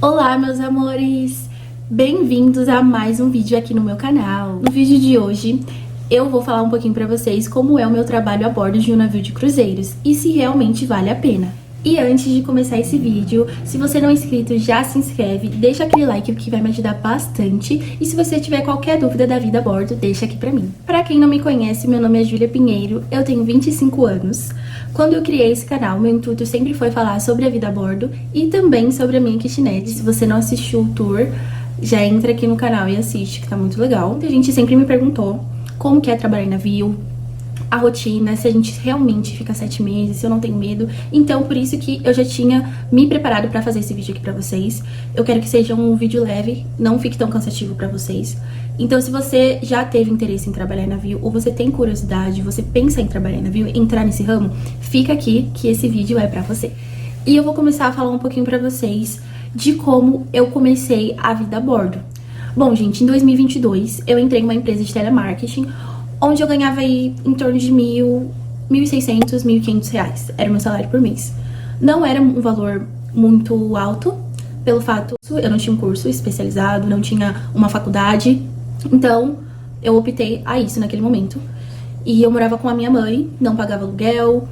Olá, meus amores! Bem-vindos a mais um vídeo aqui no meu canal. No vídeo de hoje, eu vou falar um pouquinho pra vocês como é o meu trabalho a bordo de um navio de cruzeiros e se realmente vale a pena. E antes de começar esse vídeo, se você não é inscrito, já se inscreve, deixa aquele like que vai me ajudar bastante. E se você tiver qualquer dúvida da vida a bordo, deixa aqui pra mim. Pra quem não me conhece, meu nome é Júlia Pinheiro, eu tenho 25 anos. Quando eu criei esse canal, meu intuito sempre foi falar sobre a vida a bordo e também sobre a minha kitnet. Se você não assistiu o tour, já entra aqui no canal e assiste, que tá muito legal. A gente sempre me perguntou como que é trabalhar em navio, a rotina, se a gente realmente fica 7 meses, se eu não tenho medo. Então, por isso que eu já tinha me preparado pra fazer esse vídeo aqui pra vocês. Eu quero que seja um vídeo leve, não fique tão cansativo pra vocês. Então, se você já teve interesse em trabalhar em navio, ou você tem curiosidade, você pensa em trabalhar em navio, entrar nesse ramo, fica aqui que esse vídeo é pra você. E eu vou começar a falar um pouquinho pra vocês de como eu comecei a vida a bordo. Bom, gente, em 2022, eu entrei em uma empresa de telemarketing, onde eu ganhava aí em torno de R$1.600, R$1.500. Era o meu salário por mês. Não era um valor muito alto, pelo fato eu não tinha um curso especializado, não tinha uma faculdade. Então, eu optei a isso naquele momento. E eu morava com a minha mãe, não pagava aluguel,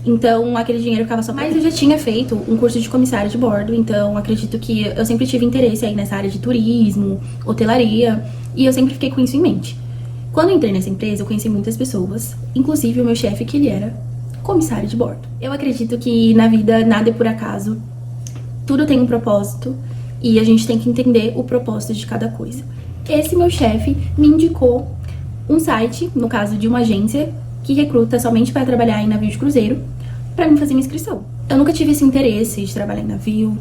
então aquele dinheiro ficava só... Mas eu já tinha feito um curso de comissária de bordo, então acredito que eu sempre tive interesse aí nessa área de turismo, hotelaria, e eu sempre fiquei com isso em mente. Quando eu entrei nessa empresa, eu conheci muitas pessoas, inclusive o meu chefe, que ele era comissário de bordo. Eu acredito que na vida nada é por acaso, tudo tem um propósito e a gente tem que entender o propósito de cada coisa. Esse meu chefe me indicou um site, no caso de uma agência, que recruta somente para trabalhar em navio de cruzeiro, para me fazer minha inscrição. Eu nunca tive esse interesse de trabalhar em navio,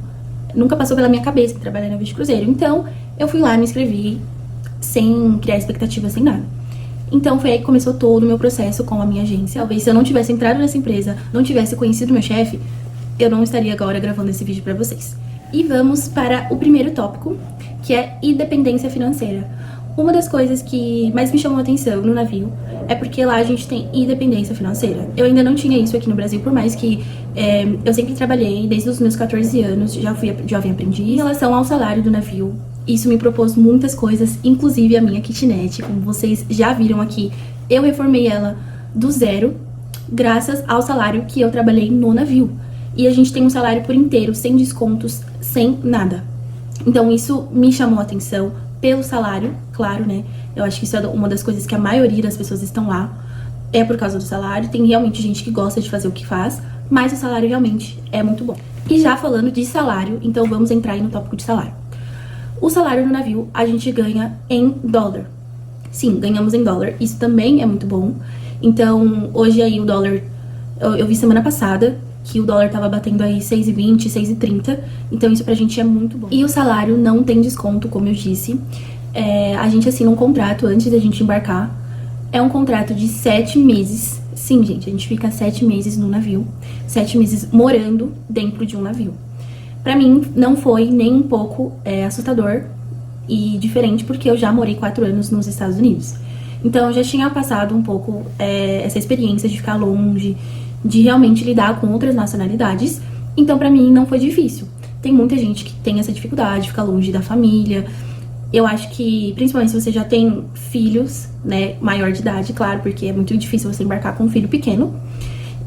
nunca passou pela minha cabeça trabalhar em navio de cruzeiro, então eu fui lá, me inscrevi, sem criar expectativa, sem nada. Então foi aí que começou todo o meu processo com a minha agência. Talvez se eu não tivesse entrado nessa empresa, não tivesse conhecido meu chefe, eu não estaria agora gravando esse vídeo pra vocês. E vamos para o primeiro tópico, que é independência financeira. Uma das coisas que mais me chamou a atenção no navio é porque lá a gente tem independência financeira. Eu ainda não tinha isso aqui no Brasil, por mais que eu sempre trabalhei, desde os meus 14 anos, já fui jovem aprendiz. Em relação ao salário do navio, isso me propôs muitas coisas, inclusive a minha kitnet, como vocês já viram aqui. Eu reformei ela do zero, graças ao salário que eu trabalhei no navio. E a gente tem um salário por inteiro, sem descontos, sem nada. Então isso me chamou a atenção pelo salário, claro, né? Eu acho que isso é uma das coisas que a maioria das pessoas estão lá, é por causa do salário. Tem realmente gente que gosta de fazer o que faz, mas o salário realmente é muito bom. E já falando de salário, então vamos entrar aí no tópico de salário. O salário no navio a gente ganha em dólar. Sim, ganhamos em dólar. Isso também é muito bom. Então, hoje aí o dólar... Eu vi semana passada que o dólar tava batendo aí 6,20, 6,30. Então, isso pra gente é muito bom. E o salário não tem desconto, como eu disse. A gente assina um contrato antes da gente embarcar. É um contrato de 7 meses. Sim, gente, a gente fica 7 meses no navio. 7 meses morando dentro de um navio. Pra mim, não foi nem um pouco assustador e diferente, porque eu já morei 4 anos nos Estados Unidos. Então, eu já tinha passado um pouco essa experiência de ficar longe, de realmente lidar com outras nacionalidades. Então, pra mim, não foi difícil. Tem muita gente que tem essa dificuldade de ficar longe da família. Eu acho que, principalmente se você já tem filhos, né, maior de idade, claro, porque é muito difícil você embarcar com um filho pequeno.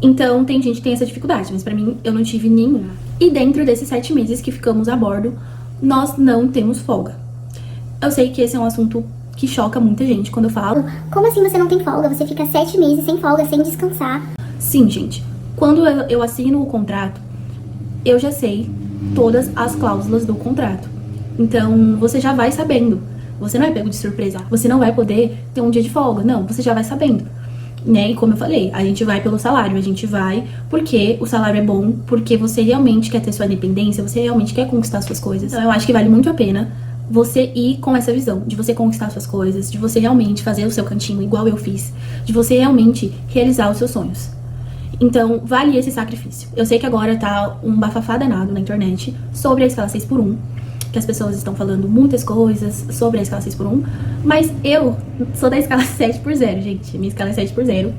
Então, tem gente que tem essa dificuldade, mas pra mim, eu não tive nenhuma. E dentro desses 7 meses que ficamos a bordo, nós não temos folga. Eu sei que esse é um assunto que choca muita gente quando eu falo. Como assim você não tem folga? Você fica 7 meses sem folga, sem descansar. Sim, gente. Quando eu assino o contrato, eu já sei todas as cláusulas do contrato. Então, você já vai sabendo. Você não é pego de surpresa. Você não vai poder ter um dia de folga. Não, você já vai sabendo. Né? E como eu falei, a gente vai pelo salário, a gente vai porque o salário é bom, porque você realmente quer ter sua independência, você realmente quer conquistar suas coisas. Então eu acho que vale muito a pena você ir com essa visão, de você conquistar suas coisas, de você realmente fazer o seu cantinho igual eu fiz, de você realmente realizar os seus sonhos. Então vale esse sacrifício. Eu sei que agora tá um bafafá danado na internet sobre a escala 6x1, que as pessoas estão falando muitas coisas sobre a escala 6x1, mas eu sou da escala 7x0, gente. Minha escala é 7x0.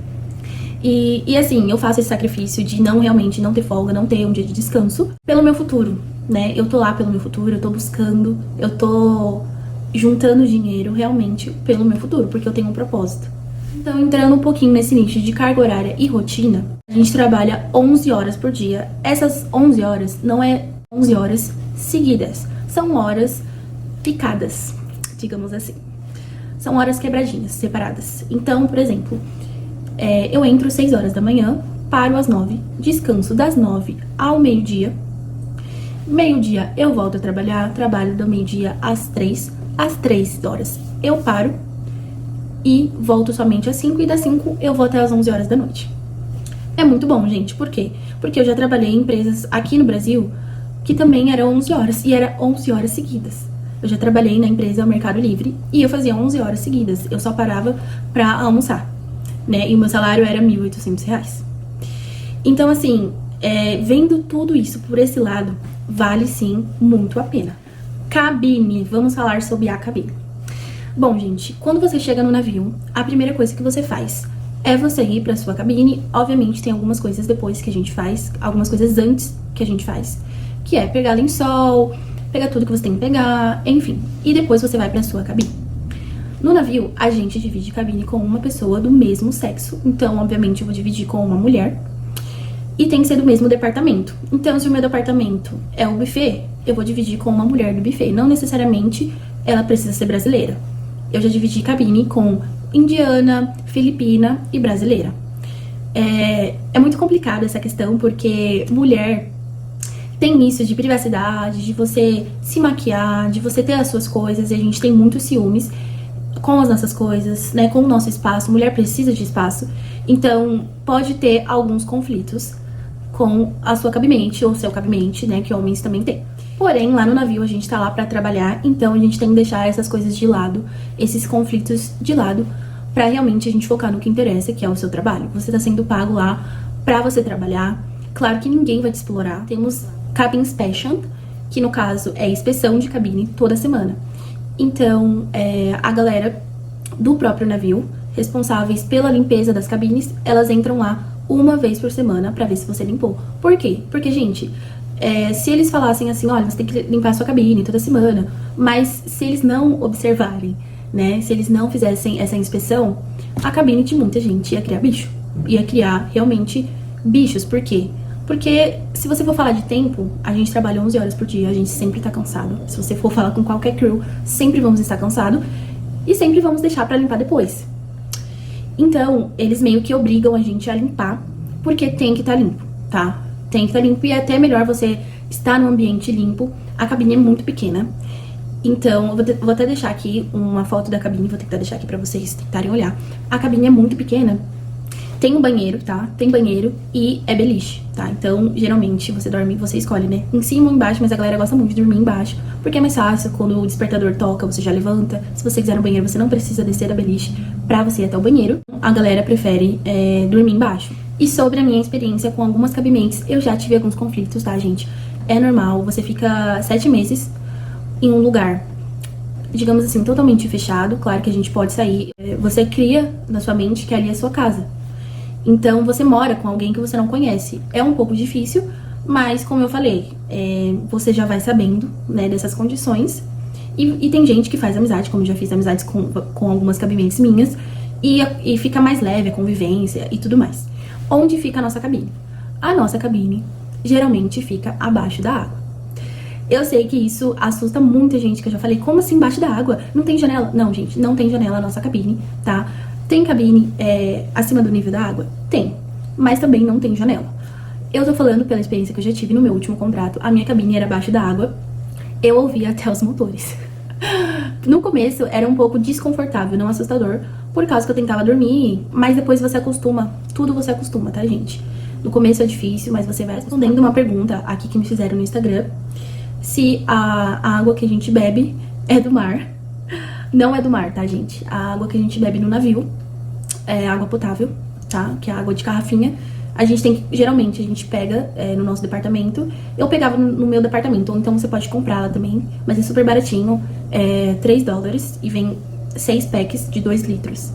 E assim, eu faço esse sacrifício de realmente não ter folga, não ter um dia de descanso, pelo meu futuro, né? Eu tô lá pelo meu futuro, eu tô buscando, eu tô juntando dinheiro realmente pelo meu futuro, porque eu tenho um propósito. Então, entrando um pouquinho nesse nicho de carga horária e rotina, a gente trabalha 11 horas por dia. Essas 11 horas não é 11 horas seguidas, são horas picadas, digamos assim. São horas quebradinhas, separadas. Então, por exemplo, eu entro às 6 horas da manhã, paro às 9, descanso das 9 ao meio-dia. Meio-dia eu volto a trabalhar, trabalho do meio-dia às 3. Às 3 horas eu paro e volto somente às 5, e das 5 eu vou até às 11 horas da noite. É muito bom, gente. Por quê? Porque eu já trabalhei em empresas aqui no Brasil que também eram 11 horas, e era 11 horas seguidas. Eu já trabalhei na empresa Mercado Livre e eu fazia 11 horas seguidas. Eu só parava pra almoçar, né? E o meu salário era R$1.800. Então, assim, vendo tudo isso por esse lado, vale sim muito a pena. Cabine, vamos falar sobre a cabine. Bom, gente, quando você chega no navio, a primeira coisa que você faz é você ir pra sua cabine. Obviamente tem algumas coisas depois que a gente faz, algumas coisas antes que a gente faz, que é pegar lençol, pegar tudo que você tem que pegar, enfim. E depois você vai pra sua cabine. No navio, a gente divide cabine com uma pessoa do mesmo sexo. Então, obviamente, eu vou dividir com uma mulher. E tem que ser do mesmo departamento. Então, se o meu departamento é o buffet, eu vou dividir com uma mulher do buffet. Não necessariamente ela precisa ser brasileira. Eu já dividi cabine com indiana, filipina e brasileira. É muito complicado essa questão, porque mulher tem isso de privacidade, de você se maquiar, de você ter as suas coisas, e a gente tem muitos ciúmes com as nossas coisas, né, com o nosso espaço. Mulher precisa de espaço, então pode ter alguns conflitos com a sua cabimente ou seu cabimente, né, que homens também têm. Porém, lá no navio a gente tá lá pra trabalhar, então a gente tem que deixar essas coisas de lado, esses conflitos de lado, pra realmente a gente focar no que interessa, que é o seu trabalho. Você tá sendo pago lá pra você trabalhar. Claro que ninguém vai te explorar. Temos cabin inspection, que no caso é inspeção de cabine toda semana. Então, a galera do próprio navio, responsáveis pela limpeza das cabines, elas entram lá uma vez por semana pra ver se você limpou. Por quê? Porque, gente, se eles falassem assim, olha, você tem que limpar a sua cabine toda semana, mas se eles não observarem, né, se eles não fizessem essa inspeção, a cabine de muita gente ia criar bicho. Ia criar realmente bichos. Por quê? Porque se você for falar de tempo, a gente trabalha 11 horas por dia, a gente sempre tá cansado. Se você for falar com qualquer crew, sempre vamos estar cansados e sempre vamos deixar pra limpar depois. Então, eles meio que obrigam a gente a limpar, porque tem que estar limpo, tá? Tem que estar limpo, e é até melhor você estar num ambiente limpo. A cabine é muito pequena, então eu vou até deixar aqui uma foto da cabine, vou tentar deixar aqui pra vocês tentarem olhar. A cabine é muito pequena, tem um banheiro, tá? Tem banheiro e é beliche, tá? Então, geralmente, você escolhe, né? Em cima ou embaixo, mas a galera gosta muito de dormir embaixo, porque é mais fácil, quando o despertador toca, você já levanta. Se você quiser no banheiro, você não precisa descer da beliche pra você ir até o banheiro. A galera prefere dormir embaixo. E sobre a minha experiência com algumas cabimentes, eu já tive alguns conflitos, tá, gente? É normal, você fica 7 meses em um lugar, digamos assim, totalmente fechado. Claro que a gente pode sair. Você cria na sua mente que ali é a sua casa. Então, você mora com alguém que você não conhece. É um pouco difícil, mas, como eu falei, você já vai sabendo, né, dessas condições. E tem gente que faz amizade, como eu já fiz amizades com algumas cabimentes minhas, e fica mais leve a convivência e tudo mais. Onde fica a nossa cabine? A nossa cabine geralmente fica abaixo da água. Eu sei que isso assusta muita gente, que eu já falei, como assim embaixo da água? Não tem janela? Não, gente, não tem janela na nossa cabine, tá? Tem cabine acima do nível da água? Tem, mas também não tem janela. Eu tô falando pela experiência que eu já tive no meu último contrato. A minha cabine era abaixo da água, eu ouvia até os motores. No começo era um pouco desconfortável, não assustador, por causa que eu tentava dormir, mas depois você acostuma, tudo você acostuma, tá, gente? No começo é difícil, mas você vai respondendo uma pergunta aqui que me fizeram no Instagram, se a água que a gente bebe é do mar. Não é do mar, tá, gente? A água que a gente bebe no navio é água potável, tá? Que é água de garrafinha. A gente tem que, geralmente, a gente pega no nosso departamento. Eu pegava no meu departamento, ou então você pode comprá-la também, mas é super baratinho, $3, e vem 6 packs de 2 litros.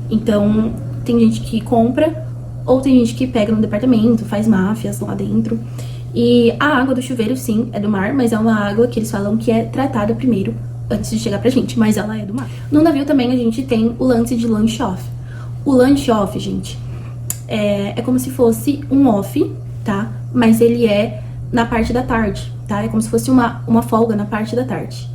Então, tem gente que compra, ou tem gente que pega no departamento, faz máfias lá dentro. E a água do chuveiro, sim, é do mar, mas é uma água que eles falam que é tratada primeiro antes de chegar pra gente, mas ela é do mar. No navio também a gente tem o lance de lunch off. O lunch off, gente, é como se fosse um off, tá? Mas ele é na parte da tarde, tá? É como se fosse uma folga na parte da tarde.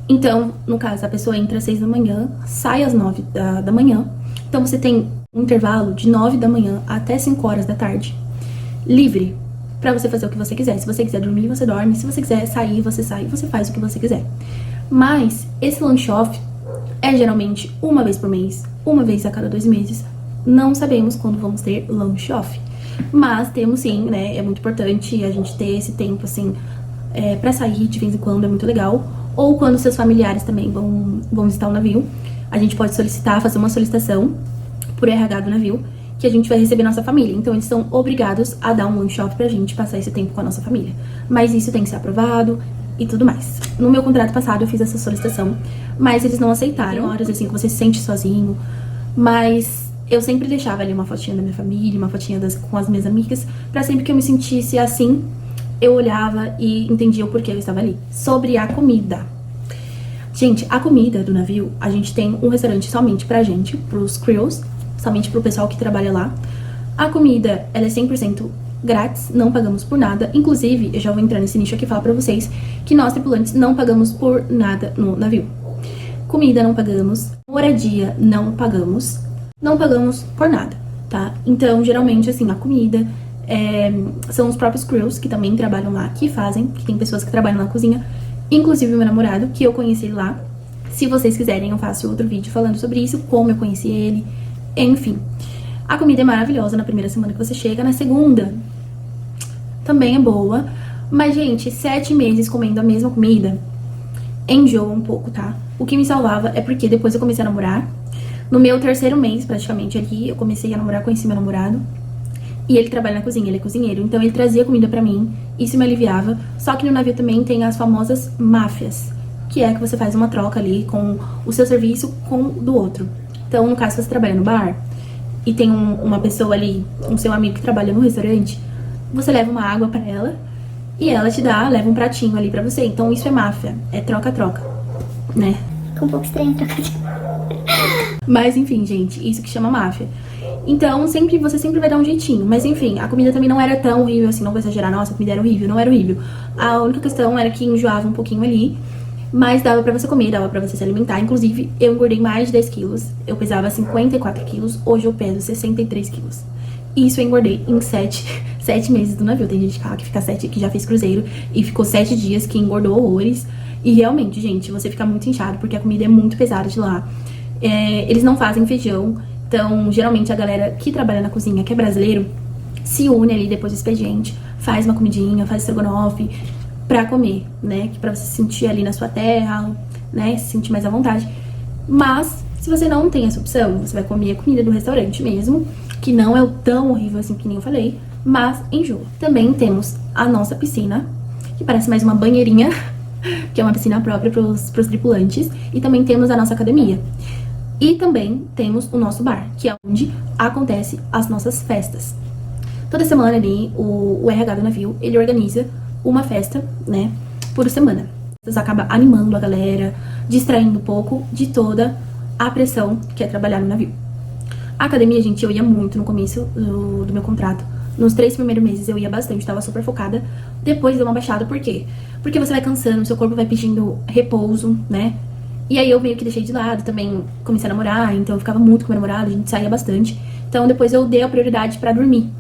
Então, no caso, a pessoa entra às 6 da manhã, sai às 9 da manhã. Então, você tem um intervalo de 9 da manhã até 5 horas da tarde, livre, pra você fazer o que você quiser. Se você quiser dormir, você dorme. Se você quiser sair, você sai. Você faz o que você quiser. Mas, esse lunch off é geralmente uma vez por mês, uma vez a cada 2 meses. Não sabemos quando vamos ter lunch off. Mas temos sim, né? É muito importante a gente ter esse tempo, assim, pra sair de vez em quando, é muito legal. Ou quando seus familiares também vão visitar o navio, a gente pode solicitar, fazer uma solicitação por RH do navio, que a gente vai receber nossa família. Então, eles são obrigados a dar um lunch off pra gente passar esse tempo com a nossa família. Mas isso tem que ser aprovado e tudo mais. No meu contrato passado, eu fiz essa solicitação, mas eles não aceitaram. Tem horas, assim, que você se sente sozinho, mas eu sempre deixava ali uma fotinha da minha família, uma fotinha com as minhas amigas, pra sempre que eu me sentisse assim, eu olhava e entendia o porquê eu estava ali. Sobre a comida. Gente, a comida do navio, a gente tem um restaurante somente pra gente, pros crews, somente pro pessoal que trabalha lá. A comida, ela é 100% grátis, não pagamos por nada. Inclusive, eu já vou entrar nesse nicho aqui e falar pra vocês que nós, tripulantes, não pagamos por nada no navio. Comida não pagamos, moradia não pagamos por nada, tá? Então, geralmente, assim, a comida são os próprios crews que também trabalham lá, que fazem, que tem pessoas que trabalham na cozinha, inclusive o meu namorado, que eu conheci lá. Se vocês quiserem, eu faço outro vídeo falando sobre isso, como eu conheci ele, enfim. A comida é maravilhosa na primeira semana que você chega, na segunda também é boa, mas, gente, 7 meses comendo a mesma comida enjoa um pouco, tá? O que me salvava é porque depois eu comecei a namorar. No meu 3º mês, praticamente, ali, eu comecei a namorar, conheci meu namorado. E ele trabalha na cozinha, ele é cozinheiro, então ele trazia comida pra mim, isso me aliviava. Só que no navio também tem as famosas máfias, que é que você faz uma troca ali com o seu serviço com o do outro. Então, no caso, se você trabalha no bar e tem uma pessoa ali, um seu amigo que trabalha no restaurante, você leva uma água pra ela e ela te leva um pratinho ali pra você. Então, isso é máfia, é troca-troca, né? Fica um pouco estranho trocar de... Mas, enfim, gente, isso que chama máfia. Então, você sempre vai dar um jeitinho. Mas, enfim, a comida também não era tão horrível assim, não vou exagerar, nossa, a comida era horrível, não era horrível. A única questão era que enjoava um pouquinho ali, mas dava pra você comer, dava pra você se alimentar. Inclusive, eu engordei mais de 10 quilos, eu pesava 54 quilos, hoje eu peso 63 quilos. Isso eu engordei em 7 meses do navio. Tem gente que fica 7, que já fez cruzeiro e ficou 7 dias, que engordou horrores. E realmente, gente, você fica muito inchado, porque a comida é muito pesada de lá. Eles não fazem feijão. Então, geralmente, a galera que trabalha na cozinha, que é brasileiro, se une ali depois do expediente, faz uma comidinha, faz estrogonofe pra comer, né? Que pra você se sentir ali na sua terra, né? Se sentir mais à vontade. Mas, se você não tem essa opção, você vai comer a comida do restaurante mesmo, que não é tão horrível assim que nem eu falei, mas enjoa. Também temos a nossa piscina, que parece mais uma banheirinha, que é uma piscina própria pros tripulantes. E também temos a nossa academia. E também temos o nosso bar, que é onde acontece as nossas festas. Toda semana ali, o RH do navio, ele organiza uma festa, né, por semana. Isso acaba animando a galera, distraindo um pouco de toda a pressão que é trabalhar no navio. A academia, gente, eu ia muito no começo do meu contrato. Nos 3 primeiros meses eu ia bastante, tava super focada. Depois deu uma baixada, por quê? Porque você vai cansando, seu corpo vai pedindo repouso, né? E aí eu meio que deixei de lado, também comecei a namorar, então eu ficava muito com meu namorado, a gente saía bastante. Então depois eu dei a prioridade pra dormir.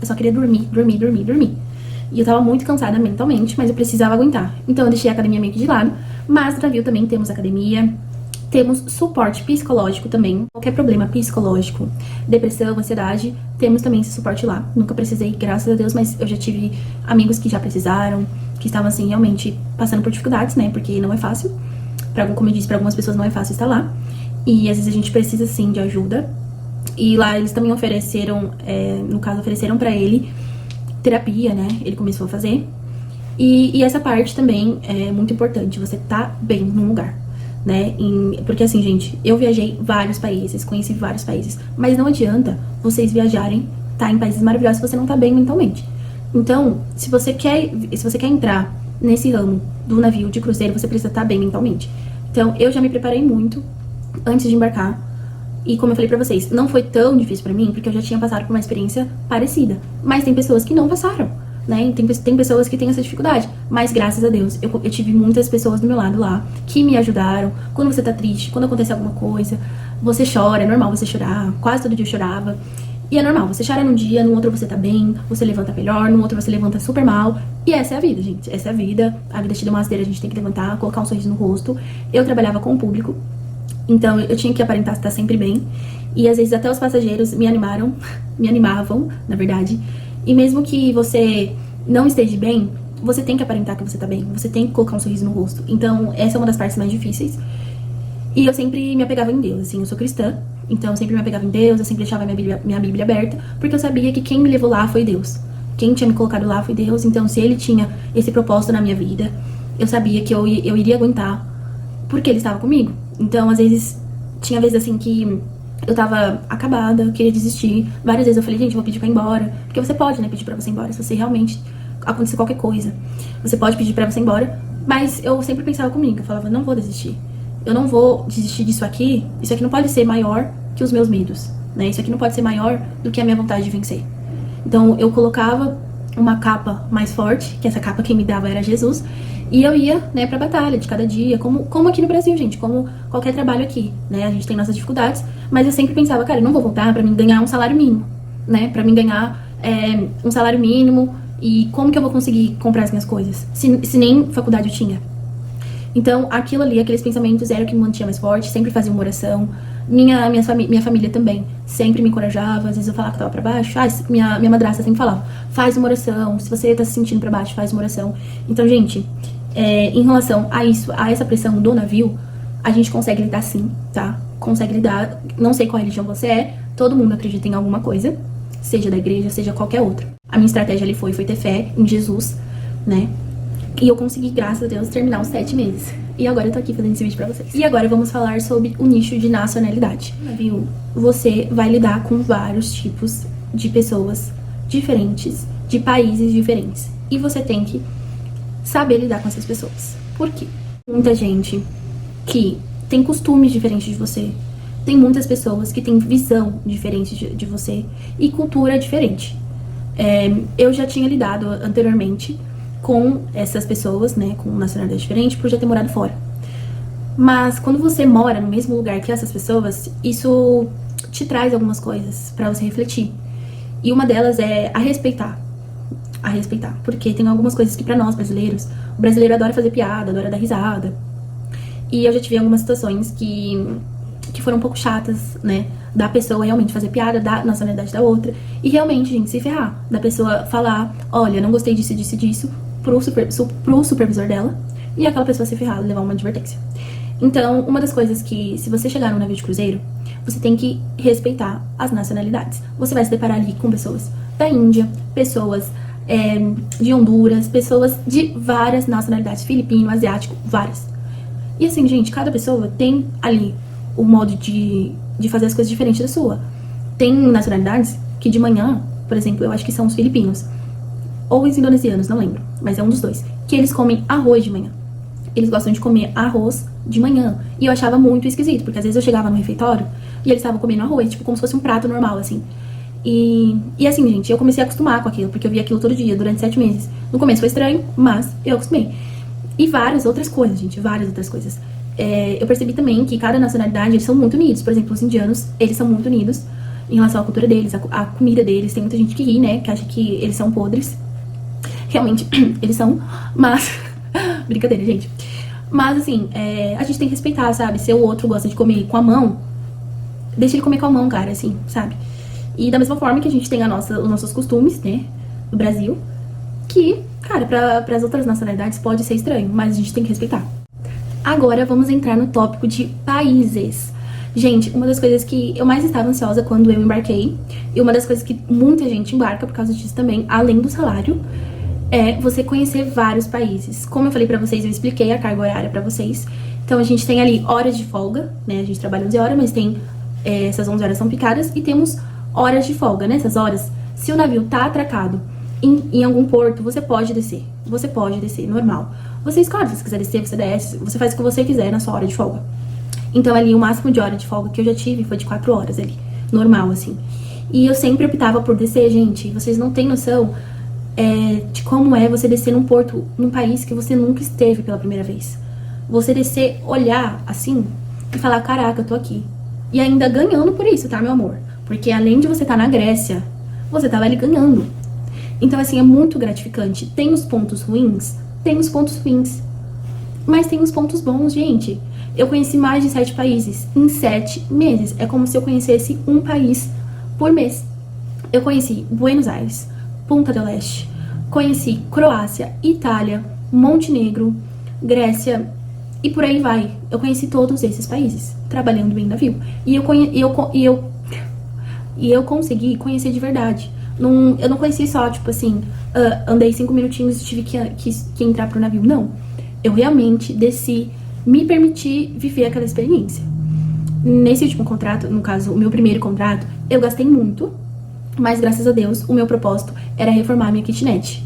Eu só queria dormir. E eu tava muito cansada mentalmente, mas eu precisava aguentar. Então eu deixei a academia meio que de lado. Mas no navio também temos academia, temos suporte psicológico também. Qualquer problema psicológico, depressão, ansiedade, temos também esse suporte lá. Nunca precisei, graças a Deus, mas eu já tive amigos que já precisaram, que estavam assim realmente passando por dificuldades, né? Porque não é fácil. Como eu disse, pra algumas pessoas não é fácil estar lá. E às vezes a gente precisa sim de ajuda. E lá eles também ofereceram, no caso, ofereceram pra ele terapia, né? Ele começou a fazer. E essa parte também é muito importante, você tá bem num lugar, né? Porque assim, gente, eu viajei vários países, conheci vários países. Mas não adianta vocês viajarem, tá em países maravilhosos, se você não tá bem mentalmente. Então, se você quer entrar nesse ramo do navio de cruzeiro, você precisa estar bem mentalmente. Então, eu já me preparei muito antes de embarcar. E como eu falei pra vocês, não foi tão difícil pra mim, porque eu já tinha passado por uma experiência parecida. Mas tem pessoas que não passaram, né? Tem pessoas que têm essa dificuldade. Mas graças a Deus, eu tive muitas pessoas do meu lado lá que me ajudaram. Quando você tá triste, quando acontece alguma coisa, você chora, é normal você chorar. Quase todo dia eu chorava. E é normal, você chora num dia, no outro você tá bem, você levanta melhor, no outro você levanta super mal. E essa é a vida, gente. Essa é a vida. A vida te deu uma rasteira, a gente tem que levantar, colocar um sorriso no rosto. Eu trabalhava com o público, então eu tinha que aparentar estar sempre bem. E às vezes até os passageiros me animavam, na verdade. E mesmo que você não esteja bem, você tem que aparentar que você tá bem. Você tem que colocar um sorriso no rosto. Então essa é uma das partes mais difíceis. E eu sempre me apegava em Deus, assim, eu sou cristã. Então eu sempre me apegava em Deus, eu sempre deixava minha Bíblia aberta. Porque eu sabia que quem me levou lá foi Deus. Quem tinha me colocado lá foi Deus. Então se Ele tinha esse propósito na minha vida, eu sabia que eu iria aguentar, porque Ele estava comigo. Então às vezes, tinha vezes assim que eu tava acabada, eu queria desistir. Várias vezes eu falei, gente, eu vou pedir pra ir embora. Porque você pode, né, pedir pra você ir embora, se você realmente acontecer qualquer coisa. Você pode pedir pra você ir embora. Mas eu sempre pensava comigo, eu falava, não vou desistir. Eu não vou desistir disso aqui. Isso aqui não pode ser maior que os meus medos, né? Isso aqui não pode ser maior do que a minha vontade de vencer. Então eu colocava uma capa mais forte, que essa capa quem me dava era Jesus, e eu ia, né, pra batalha de cada dia, como aqui no Brasil, gente, como qualquer trabalho aqui, né? A gente tem nossas dificuldades, mas eu sempre pensava, cara, eu não vou voltar pra mim ganhar um salário mínimo, né? Pra mim ganhar um salário mínimo, e como que eu vou conseguir comprar as minhas coisas? Se nem faculdade eu tinha. Então, aquilo ali, aqueles pensamentos eram o que me mantinha mais forte, sempre fazia uma oração. Minha família também sempre me encorajava. Às vezes eu falava que tava pra baixo. Minha madrasta sempre falava, faz uma oração. Se você tá se sentindo pra baixo, faz uma oração. Então, gente, em relação a isso, a essa pressão do navio, a gente consegue lidar sim, tá? Consegue lidar. Não sei qual religião você é, todo mundo acredita em alguma coisa, seja da igreja, seja qualquer outra. A minha estratégia ali foi ter fé em Jesus, né? E eu consegui, graças a Deus, terminar os 7 meses. E agora eu tô aqui fazendo esse vídeo pra vocês. E agora vamos falar sobre o nicho de nacionalidade. Viu? Você vai lidar com vários tipos de pessoas diferentes, de países diferentes. E você tem que saber lidar com essas pessoas. Por quê? Muita gente que tem costumes diferentes de você. Tem muitas pessoas que têm visão diferente de você. E cultura diferente. Eu já tinha lidado anteriormente com essas pessoas, né, com nacionalidade diferente, por já ter morado fora. Mas quando você mora no mesmo lugar que essas pessoas, isso te traz algumas coisas pra você refletir. E uma delas é a respeitar. A respeitar. Porque tem algumas coisas que pra nós, brasileiros, o brasileiro adora fazer piada, adora dar risada. E eu já tive algumas situações que foram um pouco chatas, né, da pessoa realmente fazer piada da nacionalidade da outra. E realmente, gente, se ferrar. Da pessoa falar, olha, não gostei disso, disso, pro supervisor dela, e aquela pessoa se ferrar, levar uma advertência. Então, uma das coisas que, se você chegar num navio de cruzeiro, você tem que respeitar as nacionalidades. Você vai se deparar ali com pessoas da Índia, pessoas de Honduras, pessoas de várias nacionalidades, filipino, asiático, várias. E assim, gente, cada pessoa tem ali o modo de fazer as coisas diferentes da sua. Tem nacionalidades que de manhã, por exemplo, eu acho que são os filipinos, ou os indonesianos, não lembro, mas é um dos dois, que eles comem arroz de manhã. Eles gostam de comer arroz de manhã. E eu achava muito esquisito, porque às vezes eu chegava no refeitório e eles estavam comendo arroz, tipo, como se fosse um prato normal, assim. E assim, gente, eu comecei a acostumar com aquilo, porque eu via aquilo todo dia, durante 7 meses. No começo foi estranho, mas eu acostumei. E várias outras coisas, gente, várias outras coisas. Eu percebi também que cada nacionalidade, eles são muito unidos. Por exemplo, os indianos, eles são muito unidos em relação à cultura deles, à comida deles. Tem muita gente que ri, né, que acha que eles são podres. Realmente, eles são, mas... Brincadeira, gente. Mas, assim, a gente tem que respeitar, sabe? Se o outro gosta de comer com a mão, deixa ele comer com a mão, cara, assim, sabe? E da mesma forma que a gente tem os nossos costumes, né, do Brasil, que, cara, para as outras nacionalidades pode ser estranho, mas a gente tem que respeitar. Agora vamos entrar no tópico de países. Gente, uma das coisas que eu mais estava ansiosa quando eu embarquei, e uma das coisas que muita gente embarca por causa disso também, além do salário, é você conhecer vários países. Como eu falei pra vocês, eu expliquei a carga horária pra vocês. Então a gente tem ali horas de folga, né? A gente trabalha 11 horas, mas tem essas 11 horas são picadas e temos horas de folga, né? Essas horas, se o navio tá atracado em algum porto, você pode descer. Você pode descer, normal. Você escolhe, se você quiser descer, você desce. Você faz o que você quiser na sua hora de folga. Então, ali, o máximo de hora de folga que eu já tive foi de 4 horas ali. Normal, assim. E eu sempre optava por descer, gente. Vocês não têm noção de como é você descer num porto, num país que você nunca esteve pela primeira vez. Você descer, olhar, assim, e falar, caraca, eu tô aqui. E ainda ganhando por isso, tá, meu amor? Porque além de você estar na Grécia, você tava ali ganhando. Então, assim, é muito gratificante. Tem os pontos ruins? Tem os pontos ruins. Mas tem os pontos bons, gente. Eu conheci mais de 7 países em 7 meses. É como se eu conhecesse um país por mês. Eu conheci Buenos Aires, Punta del Este, conheci Croácia, Itália, Montenegro, Grécia e por aí vai. Eu conheci todos esses países trabalhando em navio. E eu consegui conhecer de verdade. Eu não conheci só, tipo assim, andei 5 minutinhos e tive que entrar pro navio. Não. Eu realmente desci, me permiti viver aquela experiência. Nesse último contrato, no caso, o meu primeiro contrato, eu gastei muito, mas graças a Deus, o meu propósito era reformar a minha kitnet.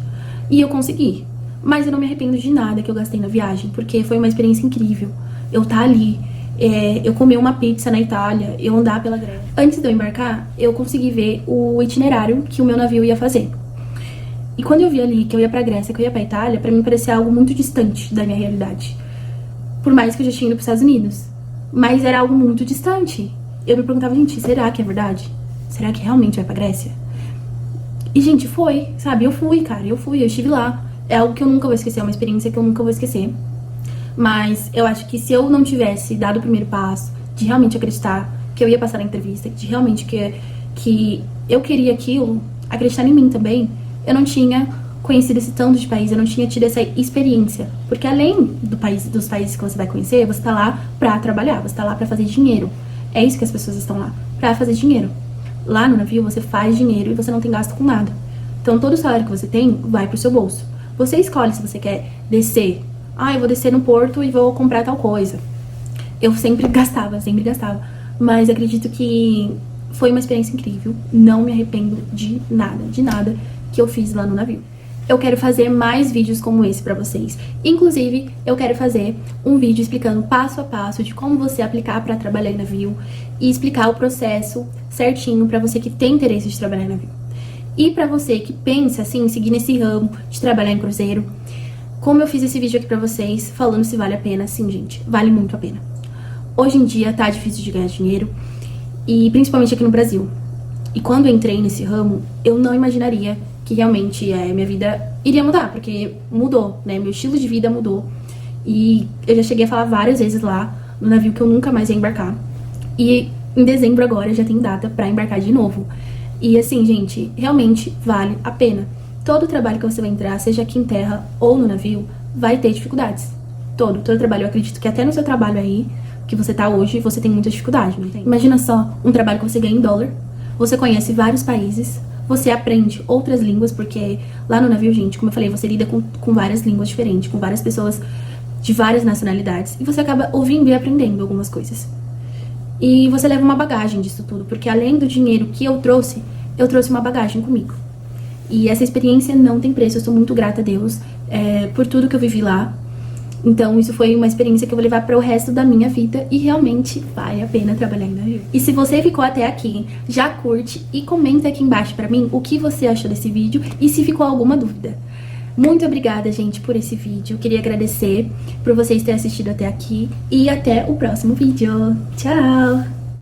E eu consegui. Mas eu não me arrependo de nada que eu gastei na viagem, porque foi uma experiência incrível. Eu tá ali, eu comer uma pizza na Itália, eu andar pela Grécia. Antes de eu embarcar, eu consegui ver o itinerário que o meu navio ia fazer. E quando eu vi ali que eu ia pra Grécia, que eu ia pra Itália, pra mim parecia algo muito distante da minha realidade. Por mais que eu já tinha ido pros Estados Unidos. Mas era algo muito distante. Eu me perguntava, gente, será que é verdade? Será que realmente vai pra Grécia? E, gente, foi, sabe? Eu fui, cara, eu estive lá. É algo que eu nunca vou esquecer, é uma experiência que eu nunca vou esquecer. Mas eu acho que se eu não tivesse dado o primeiro passo, de realmente acreditar que eu ia passar na entrevista, de realmente que eu queria aquilo, acreditar em mim também, eu não tinha conhecido esse tanto de país, eu não tinha tido essa experiência. Porque além dos países que você vai conhecer, você tá lá pra trabalhar, você tá lá pra fazer dinheiro. É isso que as pessoas estão lá, pra fazer dinheiro. Lá no navio você faz dinheiro e você não tem gasto com nada. Então todo o salário que você tem vai pro seu bolso. Você escolhe se você quer descer. Eu vou descer no porto e vou comprar tal coisa. Eu sempre gastava. Mas acredito que foi uma experiência incrível. Não me arrependo de nada que eu fiz lá no navio. Eu quero fazer mais vídeos como esse pra vocês. Inclusive, eu quero fazer um vídeo explicando passo a passo de como você aplicar pra trabalhar em navio e explicar o processo certinho pra você que tem interesse de trabalhar em navio. E pra você que pensa, assim, em seguir nesse ramo de trabalhar em cruzeiro, como eu fiz esse vídeo aqui pra vocês, falando se vale a pena, sim, gente, vale muito a pena. Hoje em dia tá difícil de ganhar dinheiro, e principalmente aqui no Brasil. E quando eu entrei nesse ramo, eu não imaginaria que realmente minha vida iria mudar, porque mudou, né? Meu estilo de vida mudou. E eu já cheguei a falar várias vezes lá no navio que eu nunca mais ia embarcar. E em dezembro agora já tem data pra embarcar de novo. E assim, gente, realmente vale a pena. Todo trabalho que você vai entrar, seja aqui em terra ou no navio, vai ter dificuldades. Todo trabalho. Eu acredito que até no seu trabalho aí, que você tá hoje, você tem muita dificuldade, não tem? Imagina só, um trabalho que você ganha em dólar, você conhece vários países, você aprende outras línguas, porque lá no navio, gente, como eu falei, você lida com várias línguas diferentes, com várias pessoas de várias nacionalidades, e você acaba ouvindo e aprendendo algumas coisas. E você leva uma bagagem disso tudo, porque além do dinheiro que eu trouxe uma bagagem comigo. E essa experiência não tem preço, eu sou muito grata a Deus por tudo que eu vivi lá. Então isso foi uma experiência que eu vou levar para o resto da minha vida e realmente vale a pena trabalhar em navio. E se você ficou até aqui, já curte e comenta aqui embaixo pra mim o que você achou desse vídeo e se ficou alguma dúvida. Muito obrigada, gente, por esse vídeo. Eu queria agradecer por vocês terem assistido até aqui e até o próximo vídeo. Tchau!